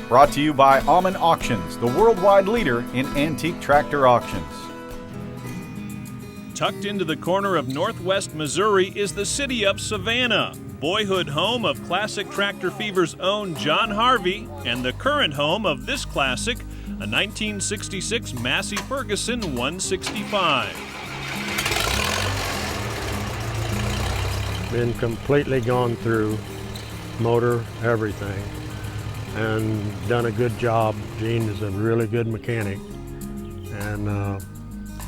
Brought to you by Alman Auctions, the worldwide leader in antique tractor auctions. Tucked into the corner of northwest Missouri is the city of Savannah, boyhood home of classic Tractor Fever's own John Harvey, and the current home of this classic, a 1966 Massey Ferguson 165. Been completely gone through, motor, everything, and done a good job. Gene is a really good mechanic, and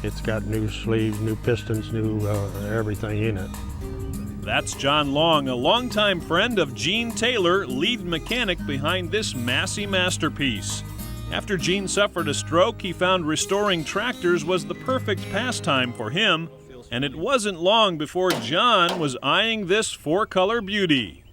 it's got new sleeves, new pistons, new everything in it. That's John Long, a longtime friend of Gene Taylor, lead mechanic behind this Massey masterpiece. After Gene suffered a stroke, he found restoring tractors was the perfect pastime for him, and it wasn't long before John was eyeing this four-color beauty.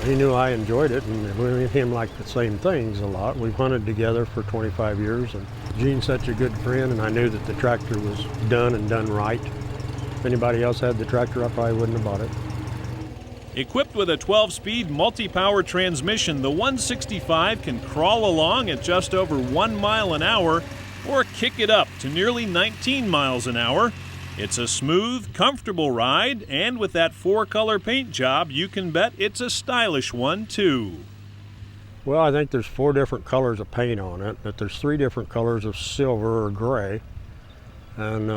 He knew I enjoyed it, and we and him like the same things a lot. We've hunted together for 25 years, and Gene's such a good friend, and I knew that the tractor was done and done right. If anybody else had the tractor, I probably wouldn't have bought it. Equipped with a 12-speed multi-power transmission, the 165 can crawl along at just over 1 mile an hour or kick it up to nearly 19 miles an hour. It's a smooth, comfortable ride, and with that four-color paint job, you can bet it's a stylish one, too. Well, I think there's 4 different colors of paint on it, but there's 3 different colors of silver or gray. And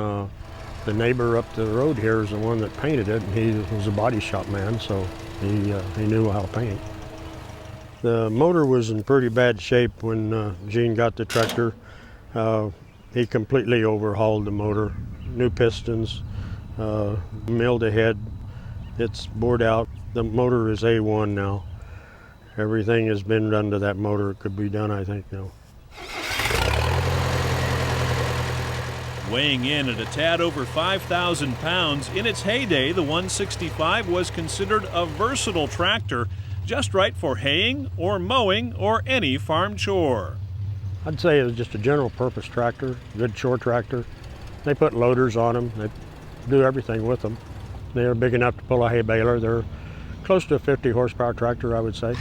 the neighbor up the road here is the one that painted it, and he was a body shop man, so he knew how to paint. The motor was in pretty bad shape when Gene got the tractor. He completely overhauled the motor. New pistons, milled ahead. It's bored out. The motor is A1 now. Everything has been done to that motor. It could be done, I think, now. Weighing in at a tad over 5,000 pounds, in its heyday, the 165 was considered a versatile tractor, just right for haying or mowing or any farm chore. I'd say it was just a general purpose tractor, good chore tractor. They put loaders on them. They do everything with them. They're big enough to pull a hay baler. They're close to a 50 horsepower tractor, I would say.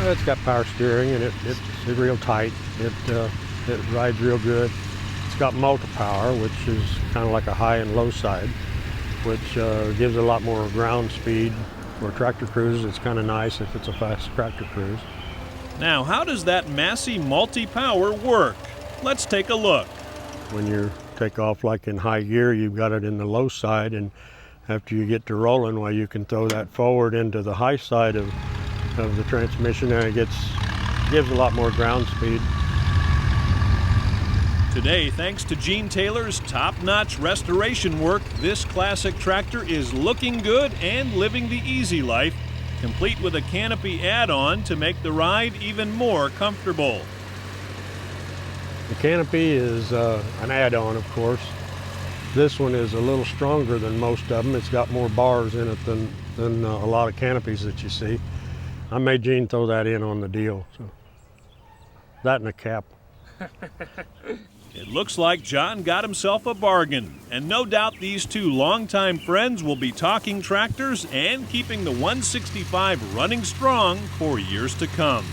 It's got power steering, and it's real tight. It rides real good. It's got multi-power, which is kind of like a high and low side, which gives a lot more ground speed. For tractor cruise, it's kind of nice if it's a fast tractor cruise. Now, how does that Massey multi-power work? Let's take a look. When you take off like in high gear, you've got it in the low side, and after you get to rolling, well, you can throw that forward into the high side of the transmission, and it gives a lot more ground speed. Today, thanks to Gene Taylor's top-notch restoration work, this classic tractor is looking good and living the easy life, complete with a canopy add-on to make the ride even more comfortable. The canopy is an add-on, of course. This one is a little stronger than most of them. It's got more bars in it than a lot of canopies that you see. I made Gene throw that in on the deal. So. That and a cap. It looks like John got himself a bargain, and no doubt these two longtime friends will be talking tractors and keeping the 165 running strong for years to come.